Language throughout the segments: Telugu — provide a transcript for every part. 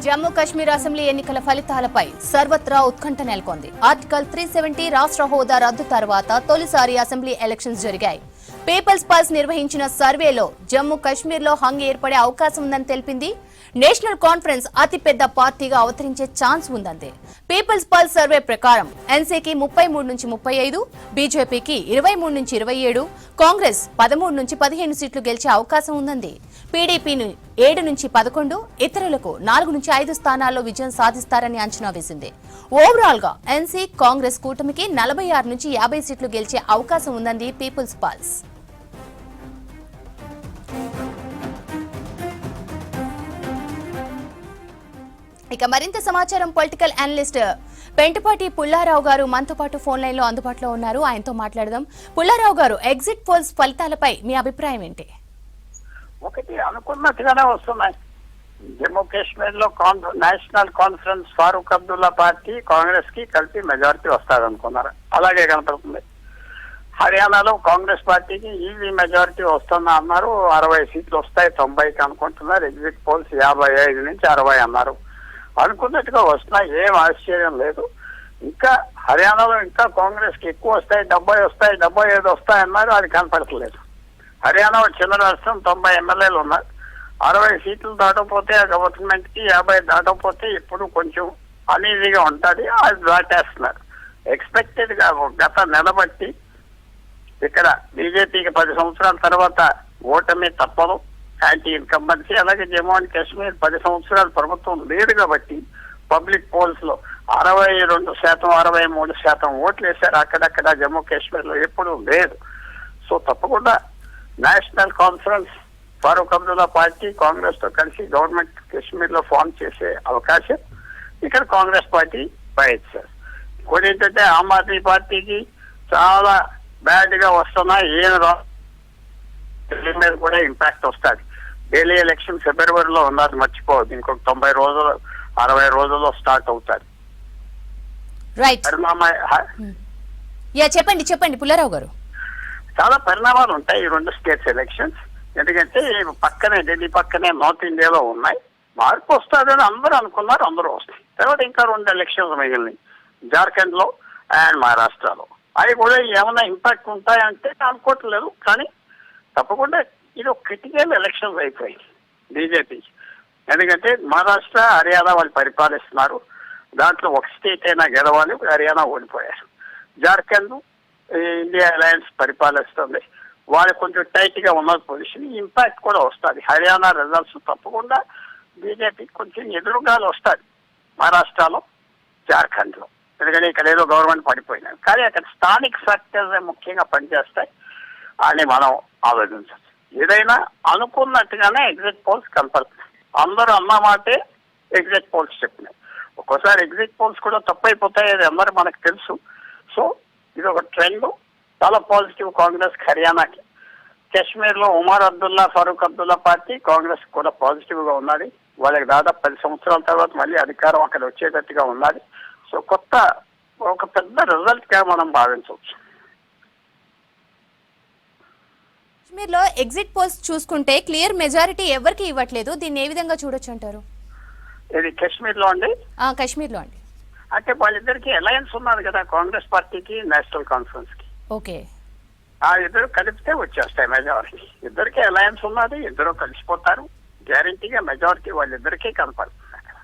జమ్మూ కాశ్మీర్ అసెంబ్లీ ఎన్నికల ఫలితాలపై సర్వత్రా ఉత్కంఠ నెలకొంది. ఆర్టికల్ 370 రాష్ట్ర హోదా రద్దు తర్వాత తొలిసారి అసెంబ్లీ ఎలక్షన్స్ జరిగాయి. పీపుల్స్ పల్స్ నిర్వహించిన సర్వేలో జమ్మూ కాశ్మీర్లో హంగ్ ఏర్పడే అవకాశం ఉందని తెలిపింది. నేషనల్ కాన్ఫరెన్స్ అతిపెద్ద పార్టీగా అవతరించే ఛాన్స్ ఉందంది. పీపుల్స్ పల్స్ సర్వే ప్రకారం ఎన్సీకి 33 నుంచి 35, బీజేపీకి 23 నుంచి 27, కాంగ్రెస్ 13 నుంచి 15 సీట్లు గెలిచే అవకాశం ఉందంది. పీడీపీని 7 నుంచి 11, ఇతరులకు 4 నుంచి 5 స్థానాల్లో విజయం సాధిస్తారని అంచనా వేసింది. ఓవరాల్ గా ఎన్సీ కాంగ్రెస్ కూటమికి 46 నుంచి 50 సీట్లు గెలిచే అవకాశం ఉందంది పీపుల్స్ పల్స్. ఇక మరింత సమాచారం పొలిటికల్ అనలిస్ట్ పెంటపాటి పుల్లారావు గారు మనతో పాటు ఫోన్ లైన్ లో అందుబాటులో ఉన్నారు. ఆయనతో మాట్లాడదాం. పుల్లారావు గారు, ఎగ్జిట్ పోల్స్ ఫలితాలపై మీ అభిప్రాయం ఏంటి? ఒకటి అనుకున్నట్టుగానే వస్తున్నాయి. జమ్మూ కాశ్మీర్ లో national conference Farooq Abdullah party Congress కి కలిపి మెజారిటీ వస్తారనుకున్నారు, అలాగే కనపడుతుంది. హర్యానాలో కాంగ్రెస్ పార్టీకి ఈజీ మెజారిటీ వస్తున్నా అన్నారు, 60 సీట్లు వస్తాయి 90కి అనుకుంటున్నారు. ఎగ్జిట్ పోల్స్ 55 నుంచి 60 అన్నారు. అనుకున్నట్టుగా వస్తున్నాయి, ఏం ఆశ్చర్యం లేదు. ఇంకా హర్యానాలో ఇంకా కాంగ్రెస్ కి ఎక్కువ వస్తాయి, 70 వస్తాయి 75 వస్తాయి అన్నారు, అది కనపడట్లేదు. హర్యానా చిన్న రాష్ట్రం, 90 ఎమ్మెల్యేలు ఉన్నారు. 60 సీట్లు దాటకపోతే ఆ గవర్నమెంట్ కి 50 దాటకపోతే ఇప్పుడు కొంచెం అనీజీగా ఉంటుంది, అది దాటేస్తున్నారు. ఎక్స్పెక్టెడ్ గా గత నెల బట్టి ఇక్కడ బీజేపీకి 10 సంవత్సరాల తర్వాత ఓటమి తప్పదు, యాంటీ ఇన్కంబెన్సీ. అలాగే జమ్మూ అండ్ కాశ్మీర్ 10 సంవత్సరాల ప్రభుత్వం లేదు కాబట్టి పబ్లిక్ పోల్స్ లో 62%, 63% ఓట్లు వేశారు. అక్కడక్కడ జమ్మూ కాశ్మీర్ లో ఎప్పుడు లేదు. సో తప్పకుండా national conference Farooq Abdullah party Congress తో కలిసి గవర్నమెంట్ కాశ్మీర్ లో ఫామ్ చేసే అవకాశం ఇక్కడ కాంగ్రెస్ పార్టీ బయటసారు. ఇంకోటి ఏంటంటే ఆమ్ ఆద్మీ పార్టీకి చాలా బ్యాడ్ గా వస్తున్నాయి, ఢిల్లీ మీద కూడా ఇంపాక్ట్ వస్తుంది. ఢిల్లీ ఎలక్షన్ ఫిబ్రవరిలో ఉన్నది, మర్చిపోవద్దు. ఇంకొక 90 రోజులు 60 రోజుల్లో స్టార్ట్ అవుతారు. చెప్పండి పుల్లారావు గారు. చాలా పరిణామాలు ఉంటాయి ఈ 2 స్టేట్స్ ఎలక్షన్స్. ఎందుకంటే పక్కనే ఢిల్లీ పక్కనే నార్త్ ఇండియాలో ఉన్నాయి. మార్పు వస్తుందని అందరూ అనుకున్నారు, అందరూ వస్తాయి. తర్వాత ఇంకా 2 ఎలక్షన్స్ మిగిలినాయి, జార్ఖండ్ లో అండ్ మహారాష్ట్రలో. అవి కూడా ఏమైనా ఇంపాక్ట్ ఉంటాయంటే అనుకోవట్లేదు, కానీ తప్పకుండా ఇది ఒక క్రిటికల్ ఎలక్షన్స్ అయిపోయింది బీజేపీకి. ఎందుకంటే మహారాష్ట్ర, హర్యానా వాళ్ళు పరిపాలిస్తున్నారు, దాంట్లో ఒక స్టేట్ అయినా గెలవాలి, హర్యానా ఓడిపోయారు. జార్ఖండ్ ఇండియా అలయన్స్ పరిపాలిస్తుంది, వాళ్ళు కొంచెం టైట్ గా ఉన్న పొజిషన్, ఇంపాక్ట్ కూడా వస్తుంది. హర్యానా రిజల్ట్స్ తప్పకుండా బీజేపీకి కొంచెం ఎదురుగాలు వస్తుంది మహారాష్ట్రలో, జార్ఖండ్ లో. ఎందుకంటే ఇక్కడ ఏదో గవర్నమెంట్ పడిపోయినాయి, కానీ అక్కడ స్థానిక ఫ్యాక్టర్స్ ముఖ్యంగా పనిచేస్తాయి అని మనం ఆలోచించవచ్చు. ఏదైనా అనుకున్నట్టుగానే ఎగ్జిట్ పోల్స్ కనపడుతుంది. అందరూ అన్నమాటే ఎగ్జిట్ పోల్స్ చెప్పినాయి. ఒక్కోసారి ఎగ్జిట్ పోల్స్ కూడా తప్పైపోతాయి, అది అందరూ మనకు తెలుసు. సో ఇది ఒక ట్రెండ్, చాలా పాజిటివ్ కాంగ్రెస్ హర్యానాకి. కాశ్మీర్ లో ఉమర్ అబ్దుల్లా ఫారూక్ అబ్దుల్లా పార్టీ కాంగ్రెస్ కూడా పాజిటివ్ గా ఉన్నది. వాళ్ళకి దాదాపు 10 సంవత్సరాల తర్వాత మళ్ళీ అధికారం అక్కడ వచ్చేటట్టుగా ఉన్నది. సో ఒక పెద్ద రిజల్ట్ గా మనం భావించవచ్చు. కాశ్మీర్ లో ఎగ్జిట్ పోల్స్ చూసుకుంటే క్లియర్ మెజారిటీ ఎవరికి ఇవ్వట్లేదు, దీన్ని ఏ విధంగా చూడొచ్చు అంటారు? ఇది కాశ్మీర్ లో అండి. కాశ్మీర్ లో అండి, అంటే వాళ్ళిద్దరికి అలయన్స్ ఉన్నది కదా, కాంగ్రెస్ పార్టీకి నేషనల్ కాన్ఫరెన్స్ కి. ఓకే, ఆ ఇద్దరు కలిపితే వచ్చేస్తాయి మెజారిటీ. ఇద్దరికి అలయన్స్ ఉన్నది, ఇద్దరు కలిసిపోతారు. గ్యారంటీగా మెజారిటీ వాళ్ళిద్దరికీ కనపడుతుంది. అక్కడ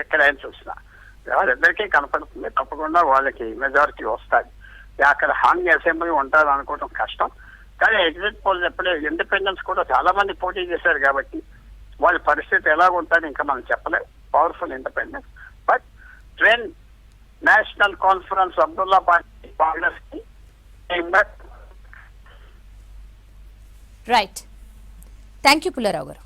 ఎక్కడ ఆయన చూసినా వాళ్ళిద్దరికీ కనపడుతుంది, తప్పకుండా వాళ్ళకి మెజారిటీ వస్తుంది. అక్కడ హాంగ్ అసెంబ్లీ ఉంటుంది అనుకోవడం కష్టం, కానీ ఎగ్జిట్ పోల్స్ ఎప్పుడే ఇండిపెండెన్స్ కూడా చాలా మంది పోటీ చేశారు కాబట్టి వాళ్ళ పరిస్థితి ఎలాగుంటుంది ఇంకా మనం చెప్పలేం. Powerful independence, but trend national conference Abdullah party Congress కి రైట్. థ్యాంక్ యూ పుల్లారావు గారు.